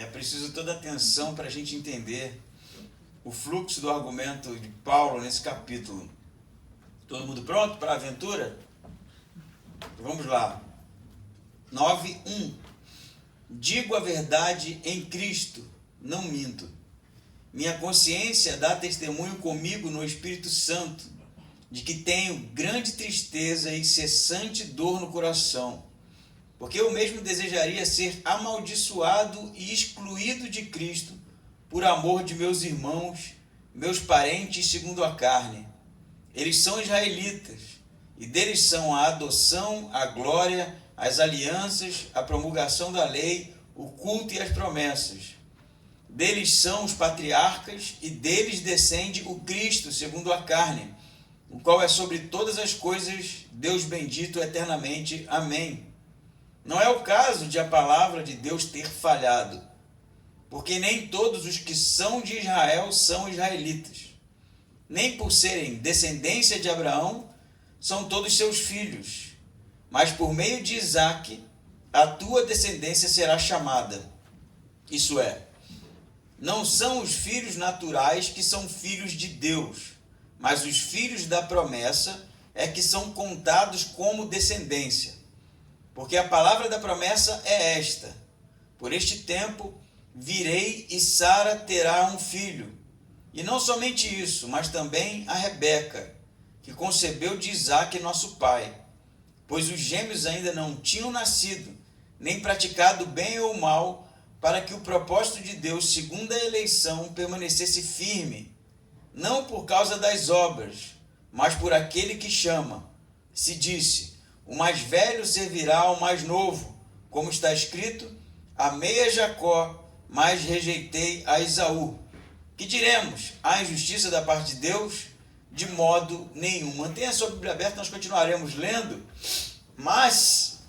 É preciso toda atenção para a gente entender o fluxo do argumento de Paulo nesse capítulo. Todo mundo pronto para a aventura? Vamos lá. 9:1. Digo a verdade em Cristo, não minto. Minha consciência dá testemunho comigo no Espírito Santo, de que tenho grande tristeza e incessante dor no coração, porque eu mesmo desejaria ser amaldiçoado e excluído de Cristo por amor de meus irmãos, meus parentes segundo a carne. Eles são israelitas, e deles são a adoção, a glória, as alianças, a promulgação da lei, o culto e as promessas. Deles são os patriarcas, e deles descende o Cristo segundo a carne, o qual é sobre todas as coisas, Deus bendito eternamente. Amém. Não é o caso de a palavra de Deus ter falhado, porque nem todos os que são de Israel são israelitas. Nem por serem descendência de Abraão, são todos seus filhos. Mas por meio de Isaque, a tua descendência será chamada. Isso é, não são os filhos naturais que são filhos de Deus, mas os filhos da promessa é que são contados como descendência. Porque a palavra da promessa é esta: por este tempo virei e Sara terá um filho. E não somente isso, mas também a Rebeca, que concebeu de Isaque nosso pai, pois os gêmeos ainda não tinham nascido, nem praticado bem ou mal, para que o propósito de Deus, segundo a eleição, permanecesse firme, não por causa das obras, mas por aquele que chama. Se disse: o mais velho servirá ao mais novo, como está escrito: amei a Jacó, mas rejeitei a Esaú. Que diremos? Há injustiça da parte de Deus? De modo nenhum. Mantenha a sua Bíblia aberta, nós continuaremos lendo, mas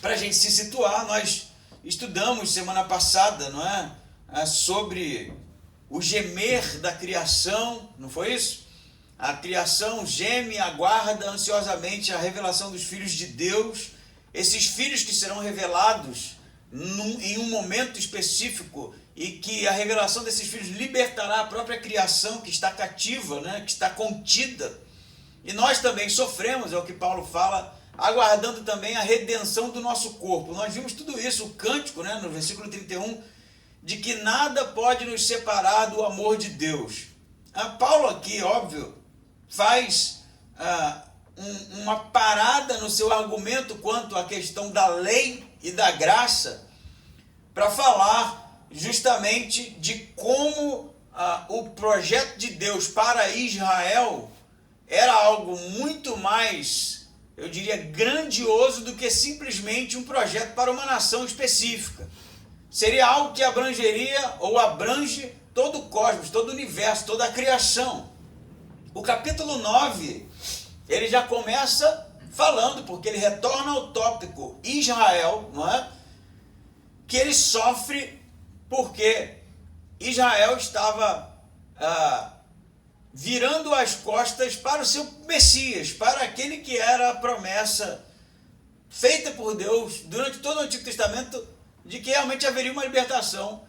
para a gente se situar, nós estudamos semana passada, não é? Sobre o gemer da criação, não foi isso? A criação geme e aguarda ansiosamente a revelação dos filhos de Deus, esses filhos que serão revelados em um momento específico, e que a revelação desses filhos libertará a própria criação que está cativa, né? Que está contida. E nós também sofremos, é o que Paulo fala, aguardando também a redenção do nosso corpo. Nós vimos tudo isso, o cântico, né? No versículo 31, de que nada pode nos separar do amor de Deus. Paulo aqui, óbvio, faz uma parada no seu argumento quanto à questão da lei e da graça, para falar justamente de como o projeto de Deus para Israel era algo muito mais, eu diria, grandioso do que simplesmente um projeto para uma nação específica. Seria algo que abrangeria ou abrange todo o cosmos, todo o universo, toda a criação. O capítulo 9, ele já começa falando, porque ele retorna ao tópico Israel, não é? Que ele sofre porque Israel estava virando as costas para o seu Messias, para aquele que era a promessa feita por Deus durante todo o Antigo Testamento, de que realmente haveria uma libertação,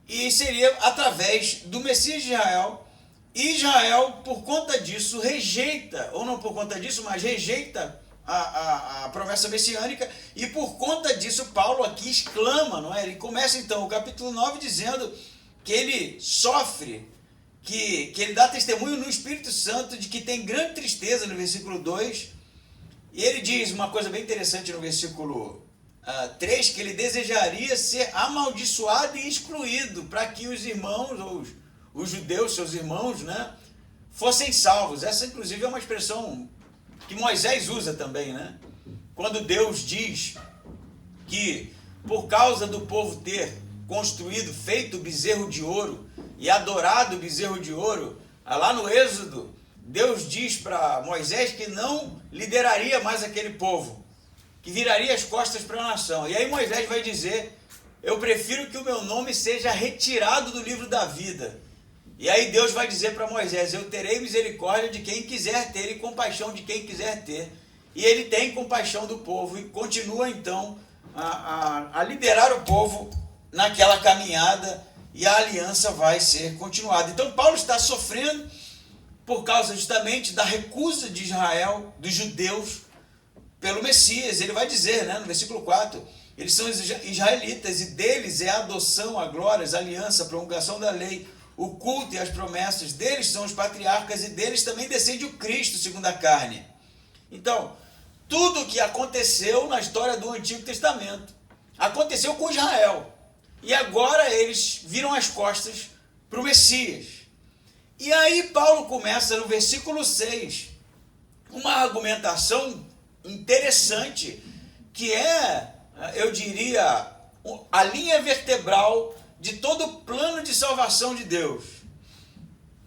e seria através do Messias de Israel. E Israel, por conta disso, rejeita, ou não por conta disso, mas rejeita a promessa messiânica, e por conta disso Paulo aqui exclama, não é? Ele começa então o capítulo 9 dizendo que ele sofre, que ele dá testemunho no Espírito Santo de que tem grande tristeza no versículo 2, e ele diz uma coisa bem interessante no versículo 3, que ele desejaria ser amaldiçoado e excluído para que os irmãos, ou os judeus, seus irmãos, né, fossem salvos. Essa inclusive é uma expressão que Moisés usa também, né? Quando Deus diz que por causa do povo ter construído, feito o bezerro de ouro e adorado o bezerro de ouro, lá no Êxodo, Deus diz para Moisés que não lideraria mais aquele povo, que viraria as costas para a nação. E aí Moisés vai dizer: eu prefiro que o meu nome seja retirado do livro da vida. E aí Deus vai dizer para Moisés: eu terei misericórdia de quem quiser ter e compaixão de quem quiser ter. E ele tem compaixão do povo e continua então a liderar o povo naquela caminhada e a aliança vai ser continuada. Então Paulo está sofrendo por causa justamente da recusa de Israel, dos judeus, pelo Messias. Ele vai dizer, né, no versículo 4, eles são israelitas e deles é a adoção, a glória, a aliança, a promulgação da lei, o culto e as promessas. Deles são os patriarcas e deles também descende o Cristo segundo a carne. Então, tudo o que aconteceu na história do Antigo Testamento aconteceu com Israel. E agora eles viram as costas para o Messias. E aí Paulo começa no versículo 6 uma argumentação interessante, que é, eu diria, a linha vertebral de todo o plano de salvação de Deus.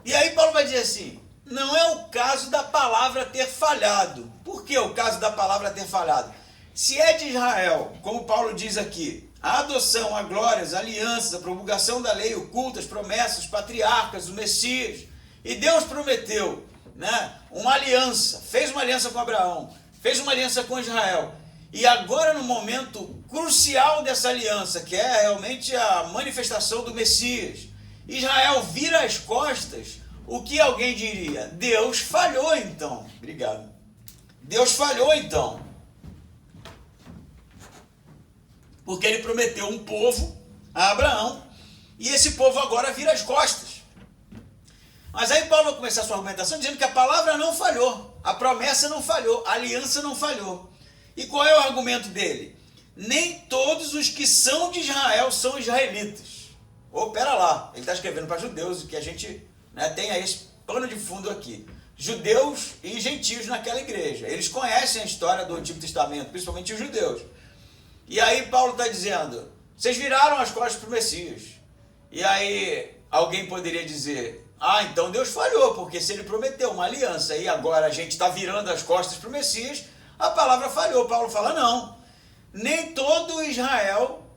E aí Paulo vai dizer assim, não é o caso da palavra ter falhado. Por que o caso da palavra ter falhado? Se é de Israel, como Paulo diz aqui, a adoção, a glória, as alianças, a promulgação da lei, o culto, as promessas, os patriarcas, o Messias, e Deus prometeu, né, uma aliança, fez uma aliança com Abraão, fez uma aliança com Israel, e agora no momento crucial dessa aliança, que é realmente a manifestação do Messias, Israel vira as costas, o que alguém diria? Deus falhou então. Obrigado. Deus falhou então. Porque ele prometeu um povo a Abraão, e esse povo agora vira as costas. Mas aí Paulo vai começar a sua argumentação dizendo que a palavra não falhou, a promessa não falhou, a aliança não falhou. E qual é o argumento dele? Nem todos os que são de Israel são israelitas. Ou pera lá, ele está escrevendo para judeus, que a gente, né, tem aí esse pano de fundo aqui. Judeus e gentios naquela igreja. Eles conhecem a história do Antigo Testamento, principalmente os judeus. E aí Paulo está dizendo, vocês viraram as costas para o Messias. E aí alguém poderia dizer, ah, então Deus falhou, porque se ele prometeu uma aliança e agora a gente está virando as costas para o Messias, a palavra falhou. Paulo fala, não, nem todo Israel,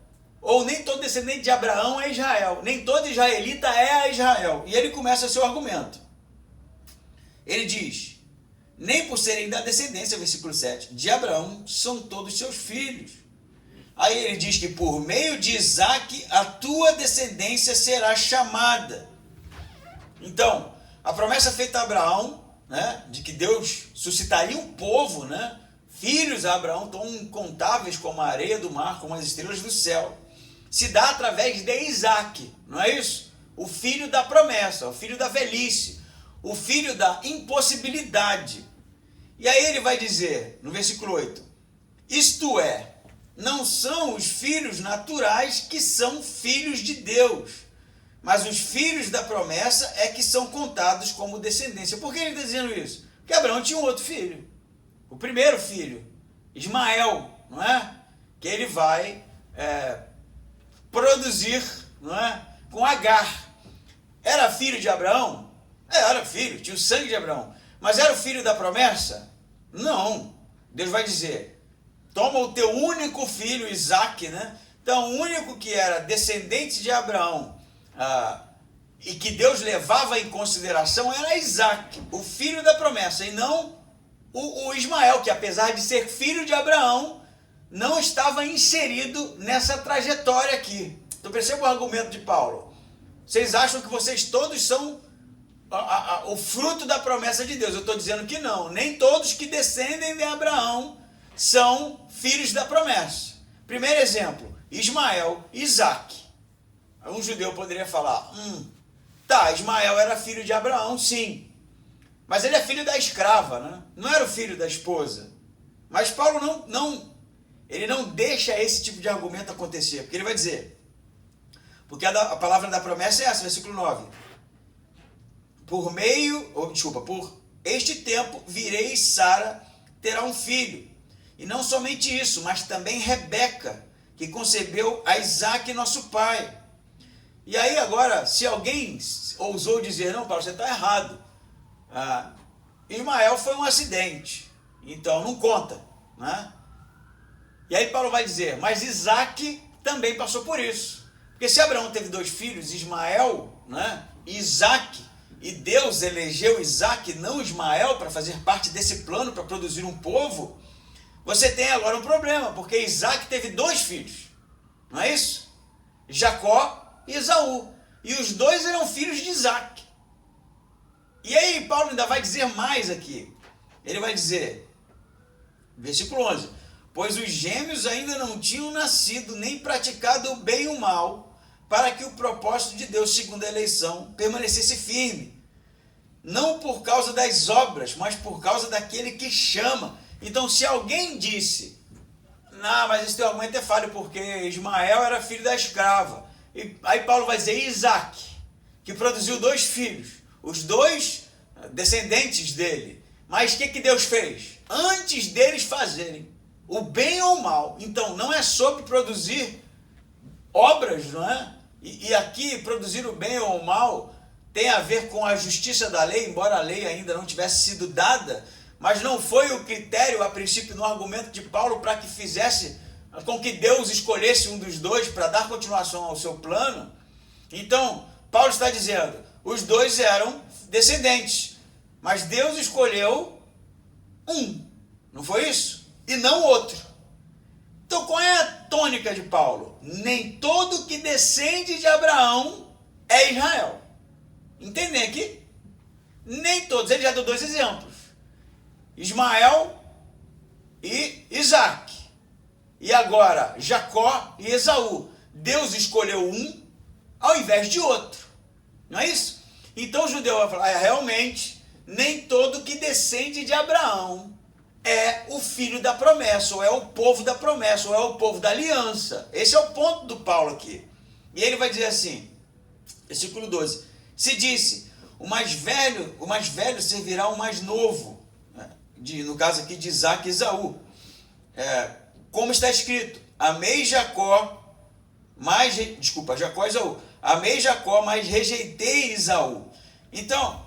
ou nem todo descendente de Abraão é Israel, nem todo israelita é Israel. E ele começa seu argumento. Ele diz, nem por serem da descendência, versículo 7, de Abraão são todos seus filhos. Aí ele diz que por meio de Isaac a tua descendência será chamada. Então, a promessa feita a Abraão, né, de que Deus suscitaria um povo, né, filhos a Abraão tão incontáveis como a areia do mar, como as estrelas do céu, se dá através de Isaac, não é isso? O filho da promessa, o filho da velhice, o filho da impossibilidade. E aí ele vai dizer, no versículo 8, isto é, não são os filhos naturais que são filhos de Deus, mas os filhos da promessa é que são contados como descendência. Por que ele está dizendo isso? Porque Abraão tinha um outro filho, o primeiro filho, Ismael, não é? Que ele vai produzir, não é? Com Agar. Era filho de Abraão? Era filho, tinha o sangue de Abraão. Mas era o filho da promessa? Não. Deus vai dizer, toma o teu único filho, Isaac, né? Então, o único que era descendente de Abraão e que Deus levava em consideração era Isaac, o filho da promessa, e não o Ismael, que apesar de ser filho de Abraão, não estava inserido nessa trajetória aqui. Então, perceba o argumento de Paulo. Vocês acham que vocês todos são o fruto da promessa de Deus? Eu estou dizendo que não. Nem todos que descendem de Abraão são filhos da promessa. Primeiro exemplo, Ismael, Isaac. Um judeu poderia falar, tá, Ismael era filho de Abraão, sim. Mas ele é filho da escrava, né? Não era o filho da esposa. Mas Paulo ele não deixa esse tipo de argumento acontecer. Porque ele vai dizer, porque a palavra da promessa é essa, versículo 9. Por este tempo virei e Sara terá um filho. E não somente isso, mas também Rebeca, que concebeu a Isaac, nosso pai. E aí agora, se alguém ousou dizer, não, Paulo, você está errado. Ismael foi um acidente, então não conta, né? E aí Paulo vai dizer, mas Isaac também passou por isso. Porque se Abraão teve 2 filhos, Ismael, né, e Isaac, e Deus elegeu Isaac, não Ismael, para fazer parte desse plano, para produzir um povo, você tem agora um problema, porque Isaac teve 2 filhos, não é isso? Jacó e Esaú. E os dois eram filhos de Isaac. E aí Paulo ainda vai dizer mais aqui. Ele vai dizer, versículo 11, pois os gêmeos ainda não tinham nascido, nem praticado o bem e o mal, para que o propósito de Deus, segundo a eleição, permanecesse firme. Não por causa das obras, mas por causa daquele que chama. Então, se alguém disse, não, mas esse teu argumento é falho, porque Ismael era filho da escrava. E aí Paulo vai dizer, Isaac, que produziu 2 filhos, os 2 descendentes dele. Mas o que Deus fez? Antes deles fazerem o bem ou o mal, então não é sobre produzir obras, não é? E aqui produzir o bem ou o mal tem a ver com a justiça da lei, embora a lei ainda não tivesse sido dada, mas não foi o critério, a princípio, no argumento de Paulo, para que fizesse com que Deus escolhesse um dos 2 para dar continuação ao seu plano. Então, Paulo está dizendo, os 2 eram descendentes, mas Deus escolheu um, não foi isso? E não outro. Então, qual é a tônica de Paulo? Nem todo que descende de Abraão é Israel. Entendem aqui? Nem todos. Ele já deu 2 exemplos. Ismael e Isaac. E agora, Jacó e Esaú. Deus escolheu um ao invés de outro. Não é isso? Então o judeu vai falar, realmente, nem todo que descende de Abraão é o filho da promessa, ou é o povo da promessa, ou é o povo da aliança. Esse é o ponto do Paulo aqui. E ele vai dizer assim, versículo 12, se disse, o mais velho servirá ao mais novo, né? No caso aqui de Isaac e Esaú. Como está escrito, amei Jacó e Esaú. Amei Jacó, mas rejeitei Esaú. Então,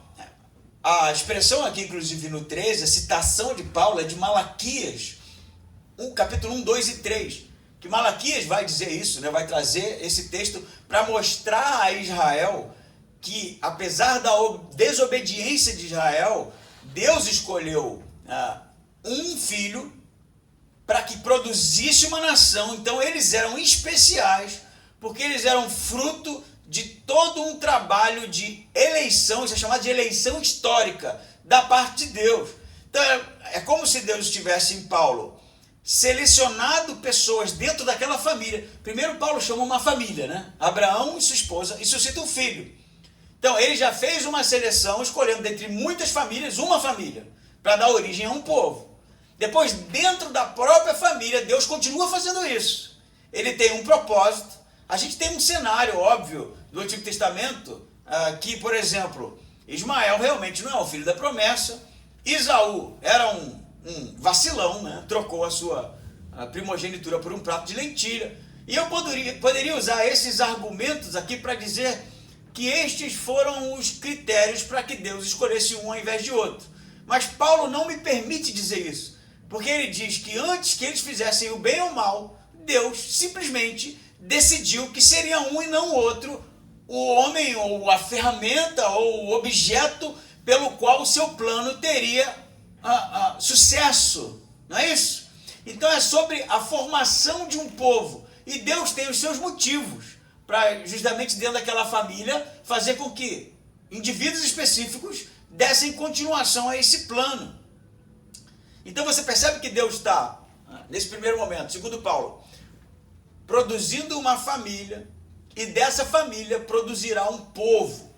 a expressão aqui, inclusive no 13, a citação de Paulo é de Malaquias, capítulo 1, 2 e 3. Que Malaquias vai dizer isso, né? Vai trazer esse texto para mostrar a Israel que, apesar da desobediência de Israel, Deus escolheu um filho para que produzisse uma nação. Então eles eram especiais, porque eles eram fruto de todo um trabalho de eleição, isso é chamado de eleição histórica, da parte de Deus. Então é como se Deus estivesse em Paulo selecionado pessoas dentro daquela família. Primeiro Paulo chama uma família, né? Abraão e sua esposa, e suscita um filho. Então ele já fez uma seleção, escolhendo dentre muitas famílias, uma família, para dar origem a um povo. Depois, dentro da própria família, Deus continua fazendo isso. Ele tem um propósito. A gente tem um cenário óbvio do Antigo Testamento que, por exemplo, Ismael realmente não é o filho da promessa. Esaú era um vacilão, né? Trocou a sua primogenitura por um prato de lentilha. E eu poderia usar esses argumentos aqui para dizer que estes foram os critérios para que Deus escolhesse um ao invés de outro. Mas Paulo não me permite dizer isso, porque ele diz que antes que eles fizessem o bem ou o mal, Deus simplesmente decidiu que seria um e não outro o homem, ou a ferramenta, ou o objeto pelo qual o seu plano teria sucesso. Não é isso? Então é sobre a formação de um povo. E Deus tem os seus motivos para, justamente dentro daquela família, fazer com que indivíduos específicos dessem continuação a esse plano. Então você percebe que Deus está, nesse primeiro momento, segundo Paulo, produzindo uma família, e dessa família produzirá um povo.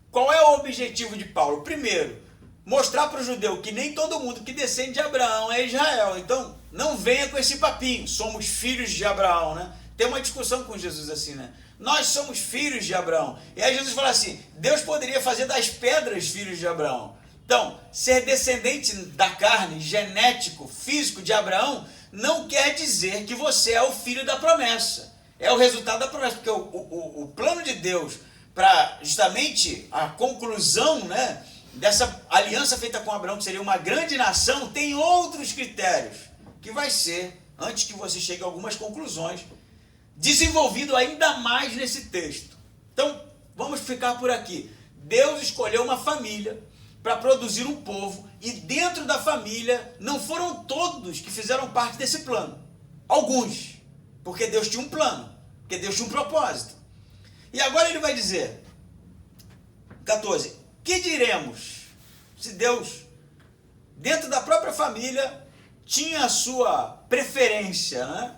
Qual é o objetivo de Paulo? Primeiro, mostrar para o judeu que nem todo mundo que descende de Abraão é Israel. Então, não venha com esse papinho, somos filhos de Abraão, né? Tem uma discussão com Jesus assim, né? Nós somos filhos de Abraão. E aí Jesus fala assim, Deus poderia fazer das pedras filhos de Abraão. Então, ser descendente da carne, genético, físico de Abraão, não quer dizer que você é o filho da promessa. É o resultado da promessa, porque o plano de Deus para justamente a conclusão, né, dessa aliança feita com Abraão, que seria uma grande nação, tem outros critérios, que vai ser, antes que você chegue a algumas conclusões, desenvolvido ainda mais nesse texto. Então, vamos ficar por aqui. Deus escolheu uma família para produzir um povo, e dentro da família não foram todos que fizeram parte desse plano. Alguns, porque Deus tinha um plano. porque Deus tinha um propósito. E agora ele vai dizer, 14, que diremos se Deus, dentro da própria família, tinha a sua preferência, né?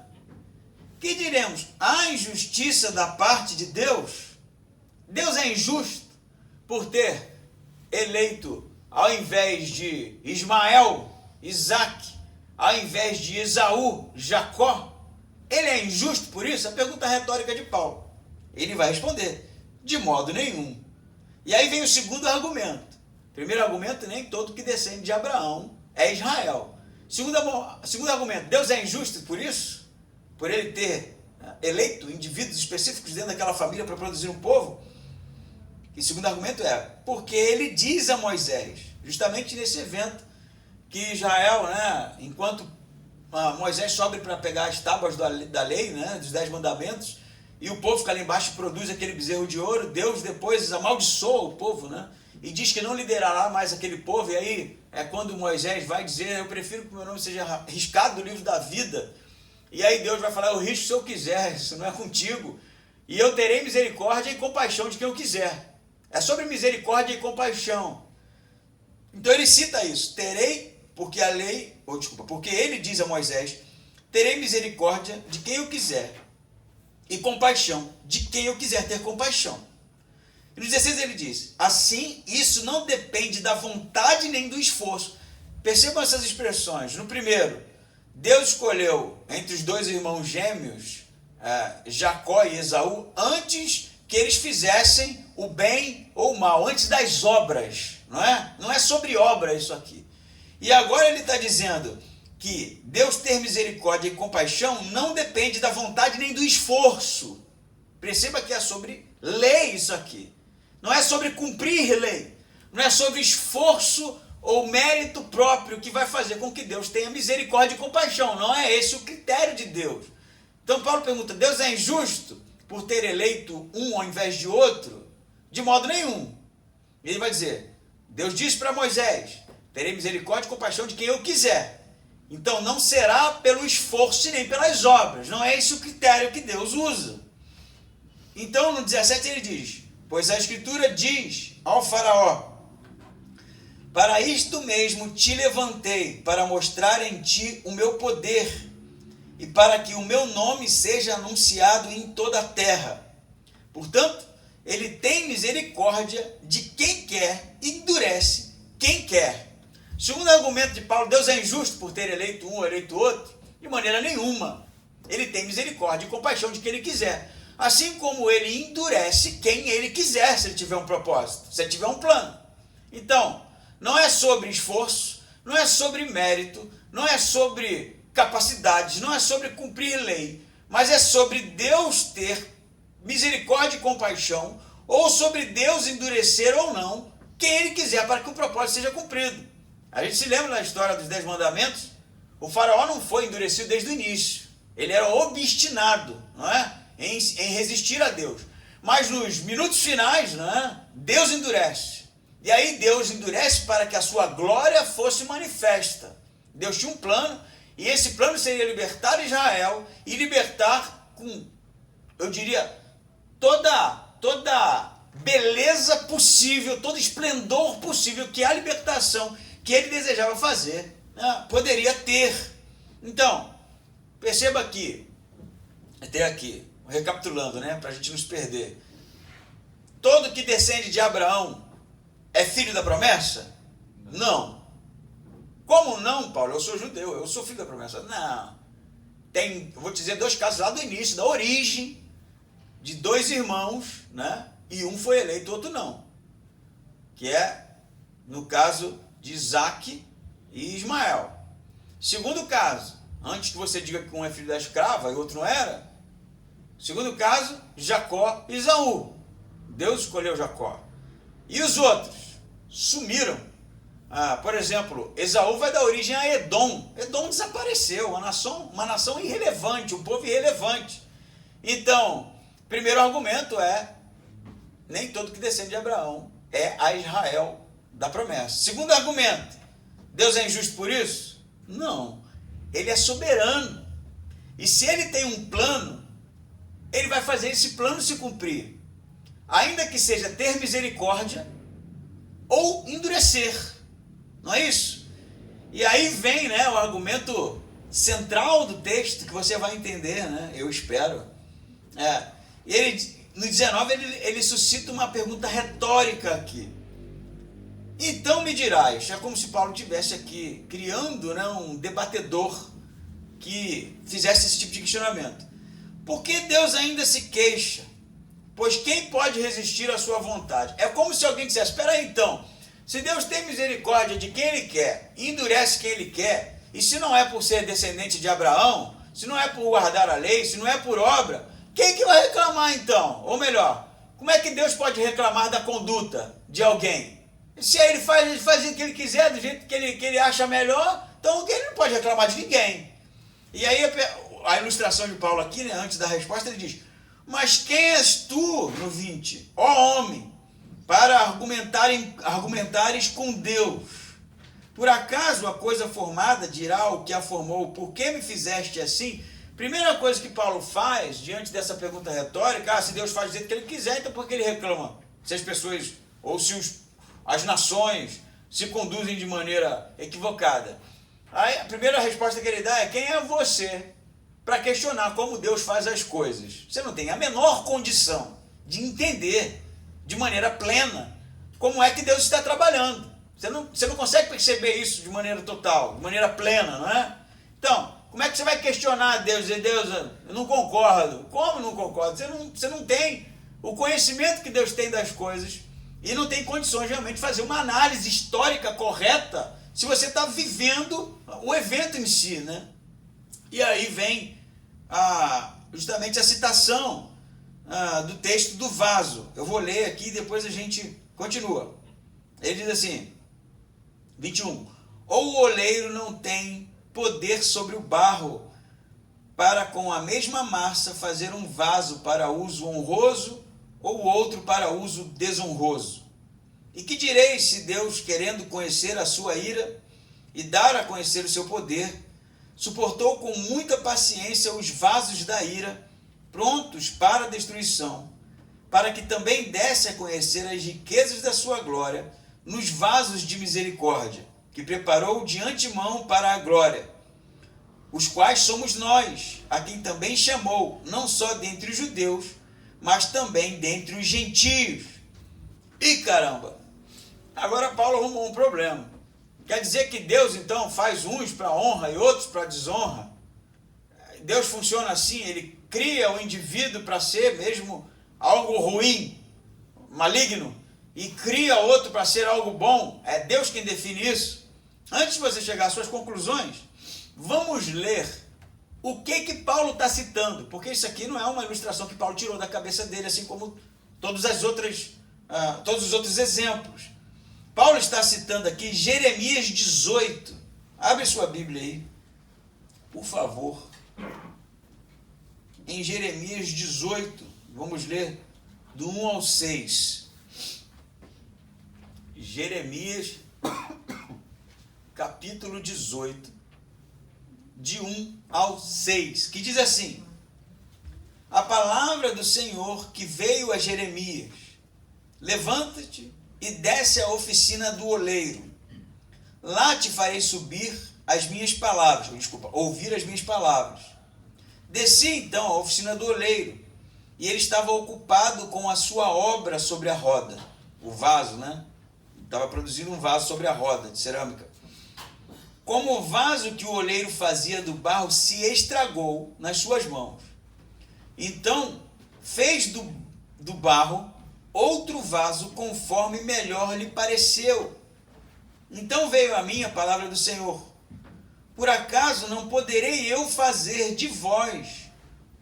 Que diremos? Há injustiça da parte de Deus? Deus é injusto por ter eleito, ao invés de Ismael, Isaque, ao invés de Esaú, Jacó? Ele é injusto por isso? A pergunta retórica de Paulo. Ele vai responder, de modo nenhum. E aí vem o segundo argumento. Primeiro argumento, nem todo que descende de Abraão é Israel. Segundo argumento, Deus é injusto por isso? Por ele ter eleito indivíduos específicos dentro daquela família para produzir um povo? E segundo argumento é, porque ele diz a Moisés, justamente nesse evento, que Israel, né, enquanto Moisés sobe para pegar as tábuas da lei, né, dos 10 mandamentos, e o povo fica lá embaixo e produz aquele bezerro de ouro, Deus depois amaldiçoa o povo, né, e diz que não liderará mais aquele povo, e aí é quando Moisés vai dizer, eu prefiro que o meu nome seja riscado do livro da vida, e aí Deus vai falar, eu risco se eu quiser, isso não é contigo, e eu terei misericórdia e compaixão de quem eu quiser. É sobre misericórdia e compaixão. Então ele cita isso, terei, porque a lei, porque ele diz a Moisés, terei misericórdia de quem eu quiser, e compaixão de quem eu quiser ter compaixão. E no 16 ele diz, assim, isso não depende da vontade nem do esforço. Percebam essas expressões. No primeiro, Deus escolheu entre os dois irmãos gêmeos, Jacó e Esaú, antes que eles fizessem o bem ou o mal, antes das obras, não é? Não é sobre obra isso aqui. E agora ele está dizendo que Deus ter misericórdia e compaixão não depende da vontade nem do esforço. Perceba que é sobre lei isso aqui. Não é sobre cumprir lei. Não é sobre esforço ou mérito próprio que vai fazer com que Deus tenha misericórdia e compaixão. Não é esse o critério de Deus. Então Paulo pergunta, Deus é injusto por ter eleito um ao invés de outro? De modo nenhum. Ele vai dizer, Deus disse para Moisés, terei misericórdia e compaixão de quem eu quiser. Então não será pelo esforço e nem pelas obras. Não é esse o critério que Deus usa. Então no 17 ele diz, pois a Escritura diz ao faraó, para isto mesmo te levantei, para mostrar em ti o meu poder, e para que o meu nome seja anunciado em toda a terra. Portanto, ele tem misericórdia de quem quer e endurece quem quer. Segundo o argumento de Paulo, Deus é injusto por ter eleito um ou eleito outro? De maneira nenhuma. Ele tem misericórdia e compaixão de quem ele quiser. Assim como ele endurece quem ele quiser, se ele tiver um propósito, se ele tiver um plano. Então, não é sobre esforço, não é sobre mérito, não é sobre capacidades, não é sobre cumprir lei, mas é sobre Deus ter misericórdia e compaixão, ou sobre Deus endurecer ou não quem ele quiser para que o propósito seja cumprido. A gente se lembra da história dos 10 mandamentos? O faraó não foi endurecido desde o início, ele era obstinado, não é? em resistir a Deus, mas nos minutos finais, não é? Deus endurece, e aí Deus endurece para que a sua glória fosse manifesta. Deus tinha um plano, e esse plano seria libertar Israel e libertar com, eu diria, toda beleza possível, todo esplendor possível que a libertação que ele desejava fazer, né, poderia ter. Então, perceba aqui, até aqui, recapitulando, né, para a gente não se perder. Todo que descende de Abraão é filho da promessa? Não. Como não, Paulo? Eu sou judeu, eu sou filho da promessa. Não. Eu vou te dizer 2 casos lá do início, da origem, de 2 irmãos, né? E um foi eleito, o outro não. Que é, no caso de Isaque e Ismael. Segundo caso, antes que você diga que um é filho da escrava e o outro não era, segundo caso, Jacó e Esaú. Deus escolheu Jacó. E os outros sumiram. Por exemplo, Esaú vai dar origem a Edom. Edom desapareceu, uma nação irrelevante, um povo irrelevante. Então, primeiro argumento é, nem todo que descende de Abraão é a Israel da promessa. Segundo argumento, Deus é injusto por isso? Não. Ele é soberano. E se ele tem um plano, ele vai fazer esse plano se cumprir, ainda que seja ter misericórdia ou endurecer, não é isso? E aí vem, né, o argumento central do texto, que você vai entender, né, eu espero. No 19 ele suscita uma pergunta retórica aqui. Então me dirás, é como se Paulo estivesse aqui criando, né, um debatedor que fizesse esse tipo de questionamento. Por que Deus ainda se queixa? Pois quem pode resistir à sua vontade? É como se alguém dissesse, espera aí então, se Deus tem misericórdia de quem Ele quer, endurece quem Ele quer, e se não é por ser descendente de Abraão, se não é por guardar a lei, se não é por obra, quem que vai reclamar então? Ou melhor, como é que Deus pode reclamar da conduta de alguém? Se ele faz o que ele quiser, do jeito que ele acha melhor, então ele não pode reclamar de ninguém. E aí a ilustração de Paulo aqui, né, antes da resposta, ele diz, mas quem és tu, no 20, ó homem, para argumentares com Deus? Por acaso a coisa formada dirá ao que a formou, por que me fizeste assim? Primeira coisa que Paulo faz, diante dessa pergunta retórica, se Deus faz do jeito que ele quiser, então por que ele reclama? Se as pessoas, ou se as nações se conduzem de maneira equivocada. Aí a primeira resposta que ele dá é, quem é você para questionar como Deus faz as coisas? Você não tem a menor condição de entender de maneira plena como é que Deus está trabalhando. Você não consegue perceber isso de maneira total, de maneira plena, não é? Então, como é que você vai questionar Deus? Dizer, Deus, eu não concordo. Como não concordo? Você não tem o conhecimento que Deus tem das coisas e não tem condições realmente de fazer uma análise histórica correta se você está vivendo o evento em si, né? E aí vem justamente a citação do texto do vaso. Eu vou ler aqui e depois a gente continua. Ele diz assim, 21. Ou o oleiro não tem poder sobre o barro para com a mesma massa fazer um vaso para uso honroso ou outro para uso desonroso? E que direis se Deus, querendo conhecer a sua ira e dar a conhecer o seu poder, suportou com muita paciência os vasos da ira, prontos para a destruição, para que também desse a conhecer as riquezas da sua glória nos vasos de misericórdia, que preparou de antemão para a glória, os quais somos nós, a quem também chamou, não só dentre os judeus, mas também dentre os gentios. E caramba, agora Paulo arrumou um problema. Quer dizer que Deus então faz uns para honra e outros para desonra? Deus funciona assim, ele cria o indivíduo para ser mesmo algo ruim, maligno, e cria outro para ser algo bom. É Deus quem define isso. Antes de você chegar às suas conclusões, vamos ler o que Paulo está citando, porque isso aqui não é uma ilustração que Paulo tirou da cabeça dele, assim como todos os outros exemplos. Paulo está citando aqui Jeremias 18. Abre sua Bíblia aí, por favor. Em Jeremias 18, vamos ler do 1 ao 6. Jeremias, capítulo 18, de 1 ao 6, que diz assim: a palavra do Senhor que veio a Jeremias: levanta-te e desce à oficina do oleiro. Lá te farei ouvir as minhas palavras. Desci então à oficina do oleiro, e ele estava ocupado com a sua obra sobre a roda. O vaso, né? Estava produzindo um vaso sobre a roda de cerâmica. Como o vaso que o oleiro fazia do barro se estragou nas suas mãos, então fez do barro outro vaso conforme melhor lhe pareceu. Então veio a mim a palavra do Senhor: por acaso não poderei eu fazer de vós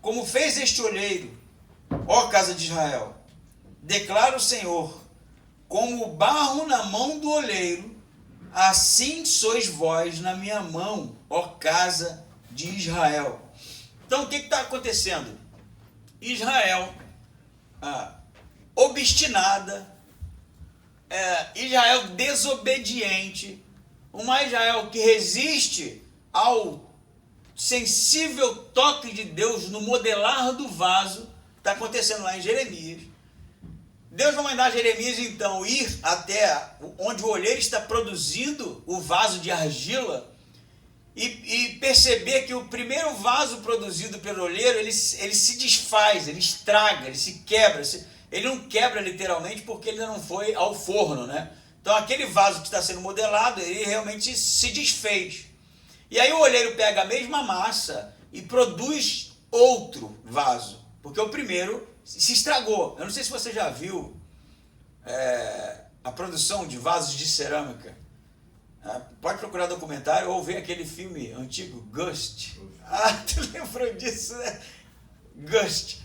como fez este oleiro, ó casa de Israel? Declara o Senhor: como o barro na mão do oleiro, assim sois vós na minha mão, ó casa de Israel. Então o que está acontecendo? Israel, obstinada, Israel desobediente, uma Israel que resiste ao sensível toque de Deus no modelar do vaso, está acontecendo lá em Jeremias. Deus vai mandar Jeremias, então, ir até onde o olheiro está produzindo o vaso de argila e perceber que o primeiro vaso produzido pelo olheiro, ele se desfaz, ele estraga, ele se quebra. Ele não quebra literalmente porque ele ainda não foi ao forno, né? Então, aquele vaso que está sendo modelado, ele realmente se desfez. E aí o olheiro pega a mesma massa e produz outro vaso, porque o primeiro se estragou. Eu não sei se você já viu a produção de vasos de cerâmica. Pode procurar documentário ou ver aquele filme antigo, Ghost. Tu lembrou disso, né? Ghost.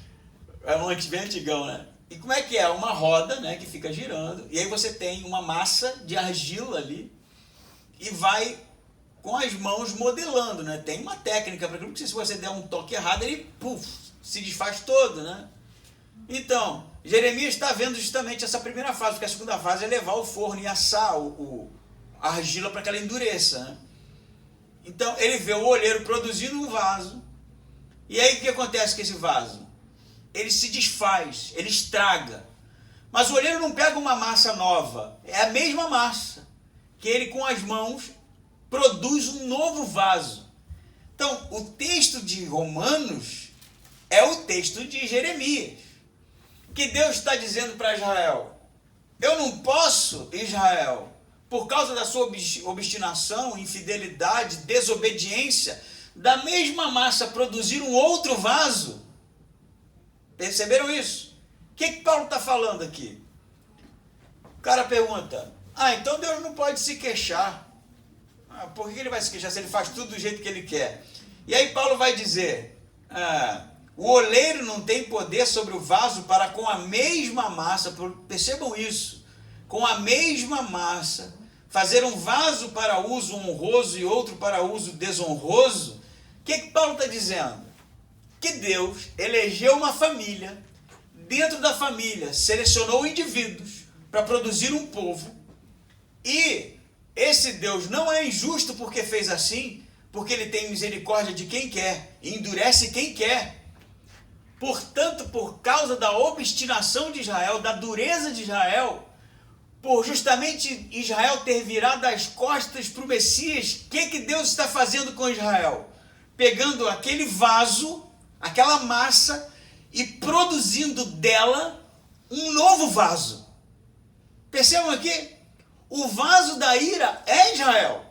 É um bem antigão, né? E como é que é? Uma roda, né, que fica girando, e aí você tem uma massa de argila ali, e vai com as mãos modelando, né? Tem uma técnica para aquilo, porque se você der um toque errado, ele se desfaz todo, né? Então, Jeremias está vendo justamente essa primeira fase, porque a segunda fase é levar o forno e assar a argila para que ela endureça, né? Então, ele vê o olheiro produzindo um vaso, e aí o que acontece com esse vaso? Ele se desfaz, ele estraga. Mas o olheiro não pega uma massa nova, é a mesma massa, que ele com as mãos produz um novo vaso. Então, o texto de Romanos é o texto de Jeremias, que Deus está dizendo para Israel: eu não posso, Israel, por causa da sua obstinação, infidelidade, desobediência, da mesma massa produzir um outro vaso. Perceberam isso? O que Paulo está falando aqui? O cara pergunta: então Deus não pode se queixar. Por que ele vai se queixar se ele faz tudo do jeito que ele quer? E aí Paulo vai dizer: o oleiro não tem poder sobre o vaso para com a mesma massa, percebam isso, com a mesma massa, fazer um vaso para uso honroso e outro para uso desonroso? O que Paulo está dizendo? Que Deus elegeu uma família, dentro da família selecionou indivíduos para produzir um povo, e esse Deus não é injusto porque fez assim, porque ele tem misericórdia de quem quer, e endurece quem quer. Portanto, por causa da obstinação de Israel, da dureza de Israel, por justamente Israel ter virado as costas para o Messias, o que Deus está fazendo com Israel? Pegando aquele vaso, aquela massa, e produzindo dela um novo vaso. Percebam aqui? O vaso da ira é Israel,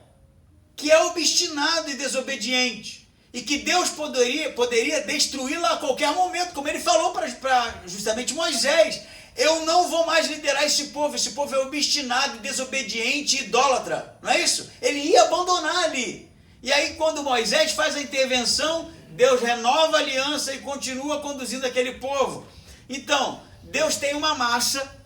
que é obstinado e desobediente, e que Deus poderia destruí-la a qualquer momento, como ele falou para justamente Moisés: eu não vou mais liderar esse povo é obstinado, desobediente e idólatra, não é isso? Ele ia abandonar ali. E aí quando Moisés faz a intervenção, Deus renova a aliança e continua conduzindo aquele povo. Então, Deus tem uma massa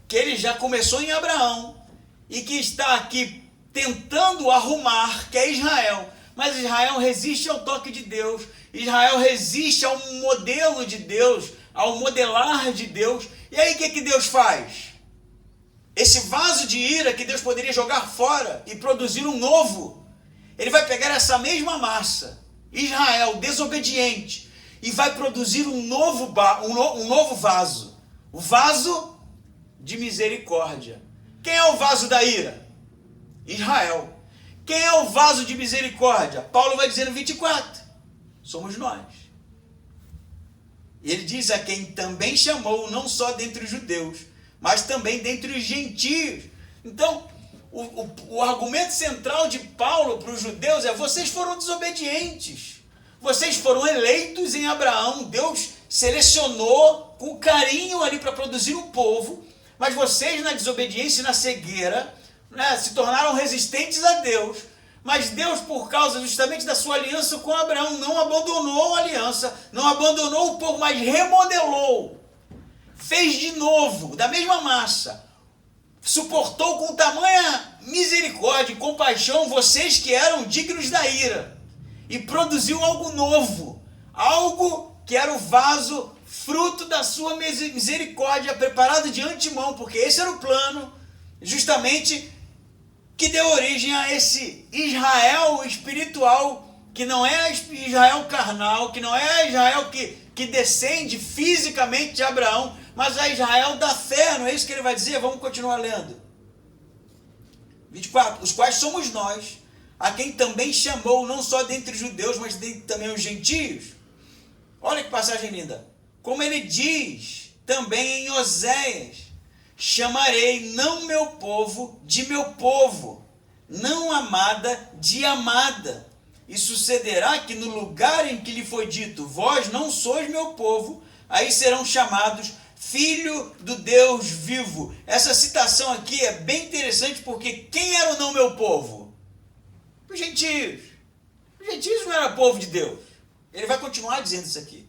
que ele já começou em Abraão e que está aqui tentando arrumar, que é Israel. Mas Israel resiste ao toque de Deus, Israel resiste ao modelo de Deus, ao modelar de Deus. E aí o que Deus faz? Esse vaso de ira que Deus poderia jogar fora e produzir um novo, ele vai pegar essa mesma massa, Israel desobediente, e vai produzir um novo vaso, o vaso de misericórdia. Quem é o vaso da ira? Israel. Quem é o vaso de misericórdia? Paulo vai dizer no 24, somos nós. E ele diz: a quem também chamou, não só dentre os judeus, mas também dentre os gentios. Então, o argumento central de Paulo para os judeus é: vocês foram desobedientes, vocês foram eleitos em Abraão, Deus selecionou com carinho ali para produzir um povo, mas vocês na desobediência e na cegueira, né, se tornaram resistentes a Deus. Mas Deus, por causa justamente da sua aliança com Abraão, não abandonou a aliança, não abandonou o povo, mas remodelou, fez de novo, da mesma massa, suportou com tamanha misericórdia e compaixão vocês que eram dignos da ira, e produziu algo novo, algo que era o vaso, fruto da sua misericórdia, preparado de antemão, porque esse era o plano, justamente, que deu origem a esse Israel espiritual que não é Israel carnal, que não é Israel que descende fisicamente de Abraão, mas é Israel da fé, não é isso que ele vai dizer? Vamos continuar lendo. 24. Os quais somos nós, a quem também chamou, não só dentre os judeus, mas dentre também os gentios. Olha que passagem linda. Como ele diz também em Oséias, chamarei não meu povo de meu povo, não amada de amada. E sucederá que no lugar em que lhe foi dito, vós não sois meu povo, aí serão chamados filho do Deus vivo. Essa citação aqui é bem interessante, porque quem era o não meu povo? Os gentios. Os gentios não eram povo de Deus. Ele vai continuar dizendo isso aqui.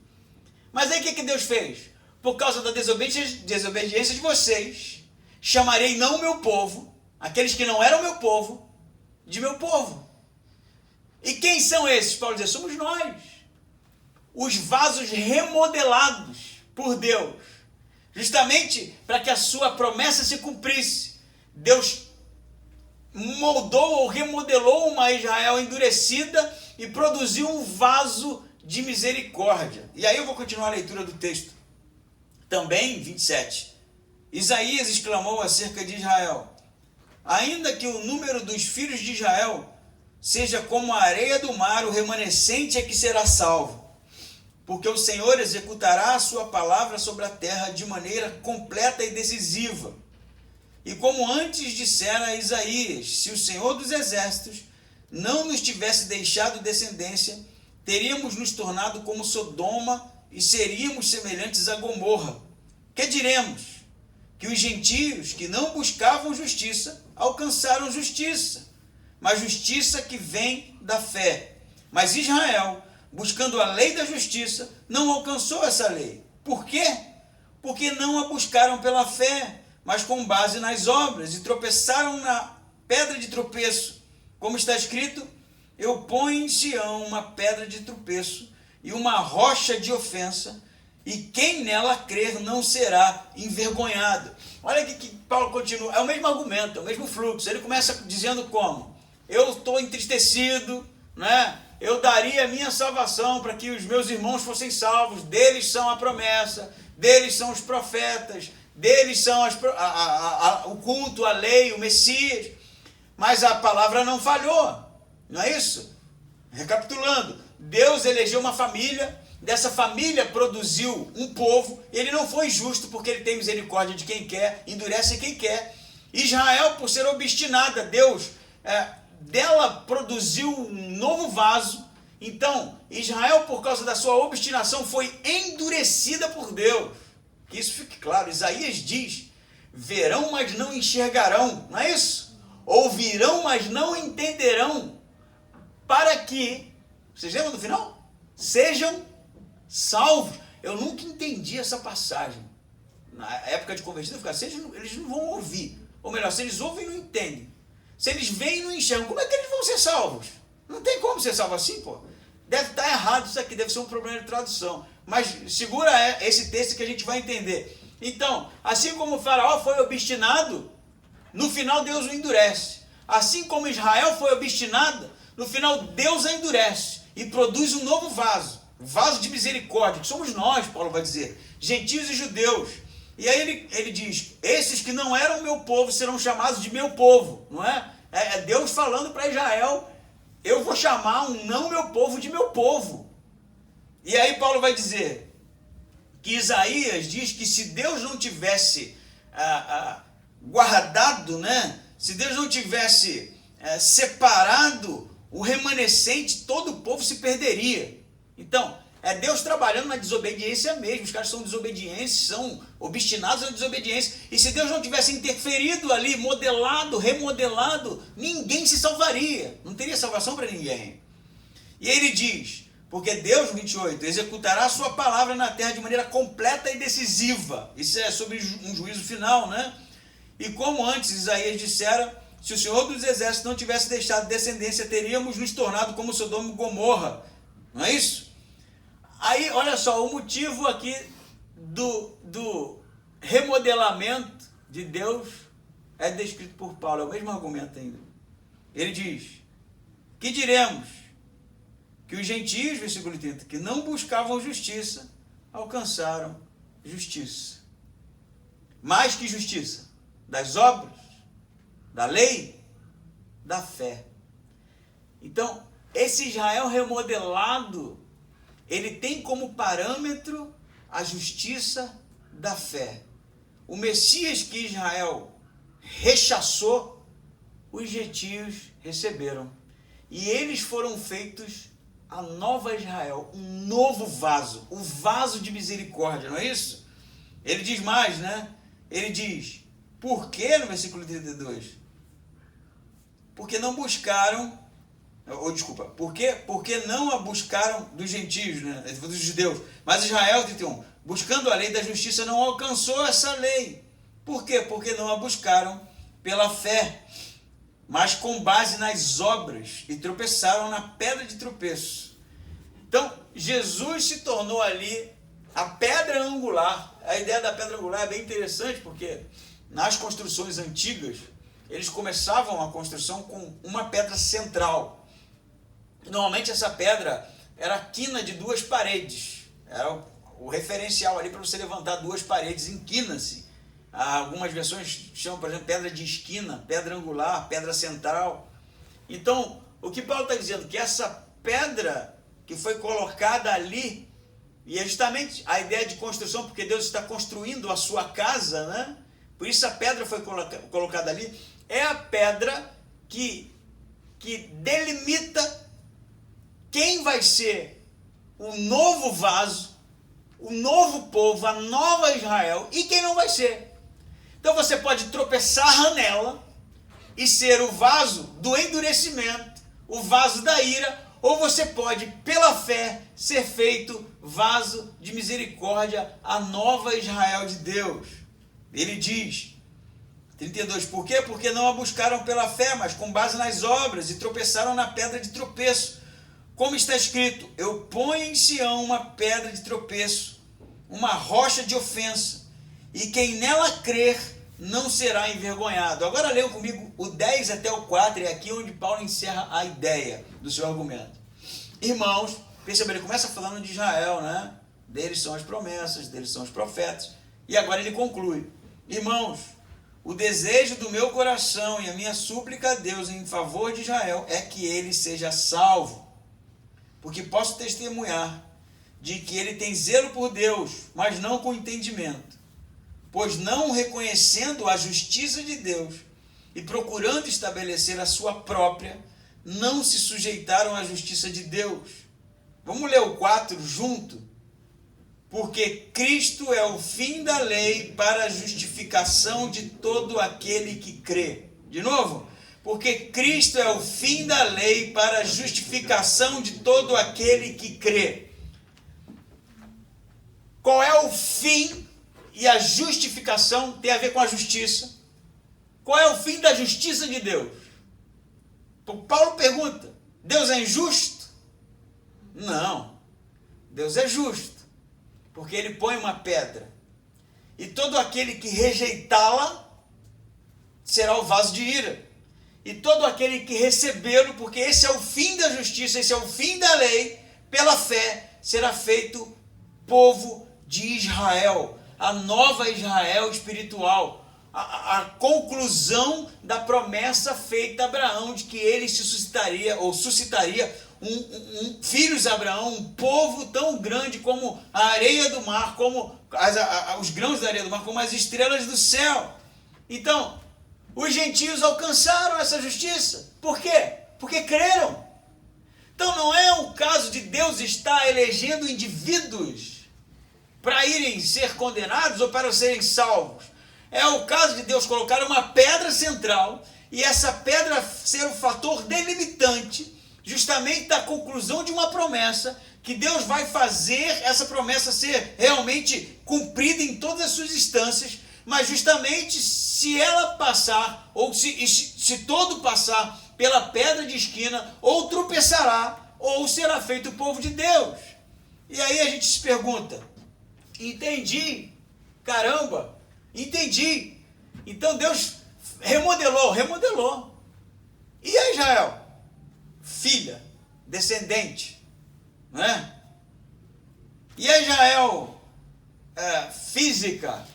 Mas aí o que Deus fez? Por causa da desobediência de vocês, chamarei não o meu povo, aqueles que não eram meu povo, de meu povo. E quem são esses? Paulo diz, somos nós. Os vasos remodelados por Deus. Justamente para que a sua promessa se cumprisse. Deus moldou ou remodelou uma Israel endurecida e produziu um vaso de misericórdia. E aí eu vou continuar a leitura do texto. Também, 27. Isaías exclamou acerca de Israel: ainda que o número dos filhos de Israel seja como a areia do mar, o remanescente é que será salvo. Porque o Senhor executará a sua palavra sobre a terra de maneira completa e decisiva. E como antes dissera Isaías, se o Senhor dos exércitos não nos tivesse deixado descendência, teríamos nos tornado como Sodoma e seríamos semelhantes a Gomorra. Que diremos? Que os gentios que não buscavam justiça alcançaram justiça, mas justiça que vem da fé. Mas Israel, buscando a lei da justiça, não alcançou essa lei. Por quê? Porque não a buscaram pela fé, mas com base nas obras, e tropeçaram na pedra de tropeço. Como está escrito, eu ponho em Sião uma pedra de tropeço e uma rocha de ofensa, e quem nela crer não será envergonhado. Olha aqui que Paulo continua, é o mesmo argumento, é o mesmo fluxo. Ele começa dizendo como? Eu estou entristecido, né? Eu daria a minha salvação para que os meus irmãos fossem salvos, deles são a promessa, deles são os profetas, deles são o culto, a lei, o Messias, mas a palavra não falhou, não é isso? Recapitulando, Deus elegeu uma família, dessa família produziu um povo, ele não foi justo porque ele tem misericórdia de quem quer, endurece quem quer. Israel, por ser obstinada, Deus dela produziu um novo vaso. Então, Israel, por causa da sua obstinação, foi endurecida por Deus. Que isso fique claro. Isaías diz, verão, mas não enxergarão, não é isso? Ouvirão, mas não entenderão, para que, vocês lembram do final? Sejam salvos. Eu nunca entendi essa passagem. Na época de convertido, eu ficava, eles não vão ouvir. Ou melhor, se eles ouvem, não entendem. Se eles veem e não enxergam, como é que eles vão ser salvos? Não tem como ser salvo assim, pô. Deve estar errado isso aqui, deve ser um problema de tradução. Mas segura esse texto que a gente vai entender. Então, assim como o faraó foi obstinado, no final Deus o endurece. Assim como Israel foi obstinada, no final Deus a endurece e produz um novo vaso. Vaso de misericórdia, que somos nós, Paulo vai dizer, gentios e judeus. E aí ele diz, esses que não eram meu povo serão chamados de meu povo, não é? É Deus falando para Israel, eu vou chamar um não meu povo de meu povo. E aí Paulo vai dizer que Isaías diz que se Deus não tivesse guardado, né? Se Deus não tivesse separado o remanescente, todo o povo se perderia. Então, é Deus trabalhando na desobediência mesmo. Os caras são desobedientes, são obstinados na desobediência. E se Deus não tivesse interferido ali, modelado, remodelado, ninguém se salvaria. Não teria salvação para ninguém. E ele diz, porque Deus, 28, executará a sua palavra na terra de maneira completa e decisiva. Isso é sobre um juízo final, né? E como antes Isaías dissera, se o Senhor dos Exércitos não tivesse deixado descendência, teríamos nos tornado como Sodoma e Gomorra. Não é isso? Aí, olha só, o motivo aqui do remodelamento de Deus é descrito por Paulo, é o mesmo argumento ainda. Ele diz, que diremos? que os gentios, versículo 30, que não buscavam justiça, alcançaram justiça. Mais que justiça, das obras, da lei, da fé. Então, esse Israel remodelado, ele tem como parâmetro a justiça da fé. O Messias que Israel rechaçou, os gentios receberam. E eles foram feitos a nova Israel, um novo vaso, o vaso de misericórdia, não é isso? Ele diz mais, né? Ele diz, por que, no versículo 32? Porque não buscaram, porque não a buscaram dos gentios, né? Dos judeus, mas Israel, 31, buscando a lei da justiça, não alcançou essa lei. Por quê? Porque não a buscaram pela fé, mas com base nas obras, e tropeçaram na pedra de tropeço. Então, Jesus se tornou ali a pedra angular. A ideia da pedra angular é bem interessante, porque nas construções antigas, eles começavam a construção com uma pedra central. Normalmente essa pedra era a quina de duas paredes. Era o referencial ali para você levantar duas paredes, inquina-se. Algumas versões chamam, por exemplo, pedra de esquina, pedra angular, pedra central. Então, o que Paulo está dizendo? Que essa pedra que foi colocada ali, e é justamente a ideia de construção, porque Deus está construindo a sua casa, né? Por isso a pedra foi colocada ali, é a pedra que delimita quem vai ser o novo vaso, o novo povo, a nova Israel, e quem não vai ser. Então você pode tropeçar nela e ser o vaso do endurecimento, o vaso da ira, ou você pode, pela fé, ser feito vaso de misericórdia, a nova Israel de Deus. Ele diz, 32, por quê? Porque não a buscaram pela fé, mas com base nas obras, e tropeçaram na pedra de tropeço. Como está escrito, eu ponho em Sião uma pedra de tropeço, uma rocha de ofensa, e quem nela crer não será envergonhado. Agora leiam comigo o 10 até o 4, é aqui onde Paulo encerra a ideia do seu argumento. Irmãos, perceba, ele começa falando de Israel, né? Deles são as promessas, deles são os profetas, e agora ele conclui, irmãos, o desejo do meu coração e a minha súplica a Deus em favor de Israel é que ele seja salvo, porque posso testemunhar de que ele tem zelo por Deus, mas não com entendimento, pois não reconhecendo a justiça de Deus e procurando estabelecer a sua própria, não se sujeitaram à justiça de Deus. Vamos ler o 4 junto? Porque Cristo é o fim da lei para a justificação de todo aquele que crê. De novo, porque Cristo é o fim da lei para a justificação de todo aquele que crê. Qual é o fim? E a justificação tem a ver com a justiça. Qual é o fim da justiça de Deus? Paulo pergunta, Deus é injusto? Não, Deus é justo, porque ele põe uma pedra, e todo aquele que rejeitá-la será o vaso de ira, e todo aquele que recebê-lo, porque esse é o fim da justiça, esse é o fim da lei, pela fé será feito povo de Israel, a nova Israel espiritual, a conclusão da promessa feita a Abraão de que ele se suscitaria filhos de Abraão, um povo tão grande como a areia do mar, como os grãos da areia do mar, como as estrelas do céu. Então, os gentios alcançaram essa justiça. Por quê? Porque creram. Então não é o caso de Deus estar elegendo indivíduos para irem ser condenados ou para serem salvos. É o caso de Deus colocar uma pedra central e essa pedra ser o fator delimitante justamente da conclusão de uma promessa, que Deus vai fazer essa promessa ser realmente cumprida em todas as suas instâncias, mas justamente se ela passar, ou se todo passar pela pedra de esquina, ou tropeçará, ou será feito o povo de Deus. E aí a gente se pergunta, entendi, caramba, entendi. Então Deus remodelou. E a Israel? Filha, descendente, né? E a Israel física,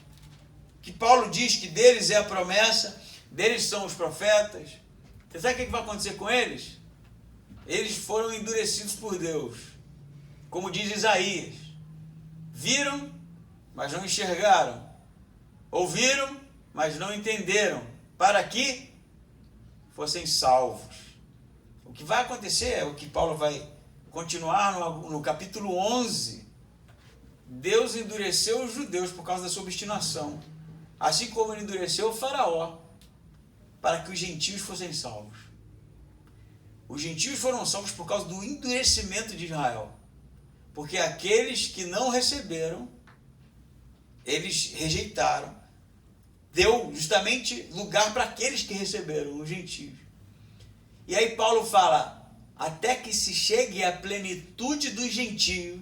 que Paulo diz que deles é a promessa, deles são os profetas. Você sabe o que vai acontecer com eles? Eles foram endurecidos por Deus, como diz Isaías. Viram, mas não enxergaram. Ouviram, mas não entenderam, para que fossem salvos. O que vai acontecer é o que Paulo vai continuar no capítulo 11. Deus endureceu os judeus por causa da sua obstinação, assim como ele endureceu o faraó, para que os gentios fossem salvos. Os gentios foram salvos por causa do endurecimento de Israel, porque aqueles que não receberam, eles rejeitaram. Deu justamente lugar para aqueles que receberam, os gentios. E aí Paulo fala, até que se chegue à plenitude dos gentios.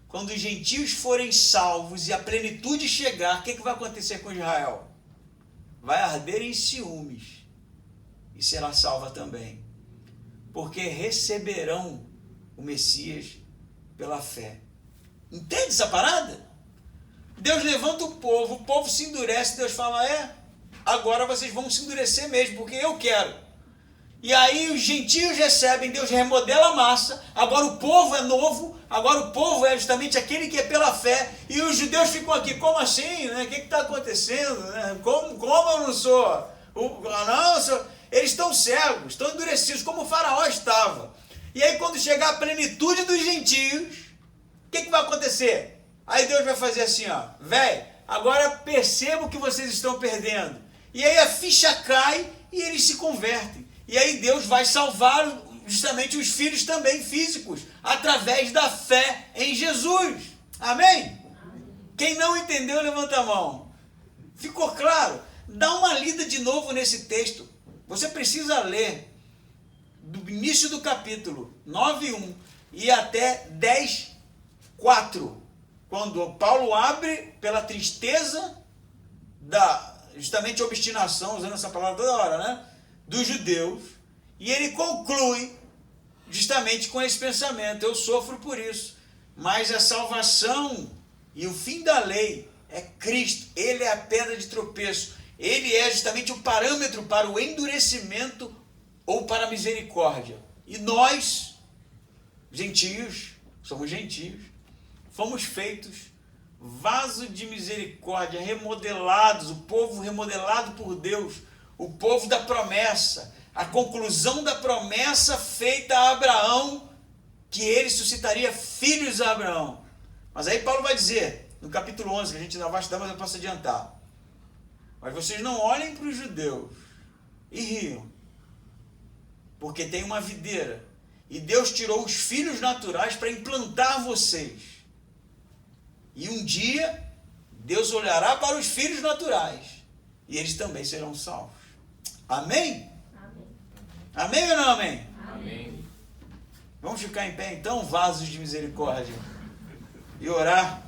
Quando os gentios forem salvos e a plenitude chegar, o que vai acontecer com Israel? Vai arder em ciúmes e será salva também, porque receberão o Messias pela fé. Entende essa parada? Deus levanta o povo se endurece, Deus fala, agora vocês vão se endurecer mesmo, porque eu quero. E aí os gentios recebem, Deus remodela a massa, agora o povo é novo, agora o povo é justamente aquele que é pela fé, e os judeus ficam aqui, como assim? Né? O que está acontecendo? Né? Como eu não sou? Eles estão cegos, estão endurecidos, como o faraó estava. E aí quando chegar a plenitude dos gentios, o que vai acontecer? Aí Deus vai fazer assim, agora perceba o que vocês estão perdendo. E aí a ficha cai e eles se convertem. E aí Deus vai salvar justamente os filhos também físicos, através da fé em Jesus. Amém? Quem não entendeu, levanta a mão. Ficou claro? Dá uma lida de novo nesse texto. Você precisa ler do início do capítulo 9:1 e até 10:4. Quando Paulo abre pela tristeza justamente obstinação, usando essa palavra toda hora, né? Dos judeus, e ele conclui justamente com esse pensamento, eu sofro por isso, mas a salvação e o fim da lei é Cristo, ele é a pedra de tropeço, ele é justamente o parâmetro para o endurecimento ou para a misericórdia. E nós, gentios, somos gentios, fomos feitos vaso de misericórdia, remodelados, o povo remodelado por Deus, o povo da promessa, a conclusão da promessa feita a Abraão, que ele suscitaria filhos a Abraão. Mas aí Paulo vai dizer, no capítulo 11, que a gente ainda vai estudar, mas eu posso adiantar, mas vocês não olhem para os judeus e riam, porque tem uma videira, e Deus tirou os filhos naturais para implantar vocês. E um dia, Deus olhará para os filhos naturais, e eles também serão salvos. Amém? Amém. Amém ou não amém? Amém. Vamos ficar em pé então, vasos de misericórdia, e orar.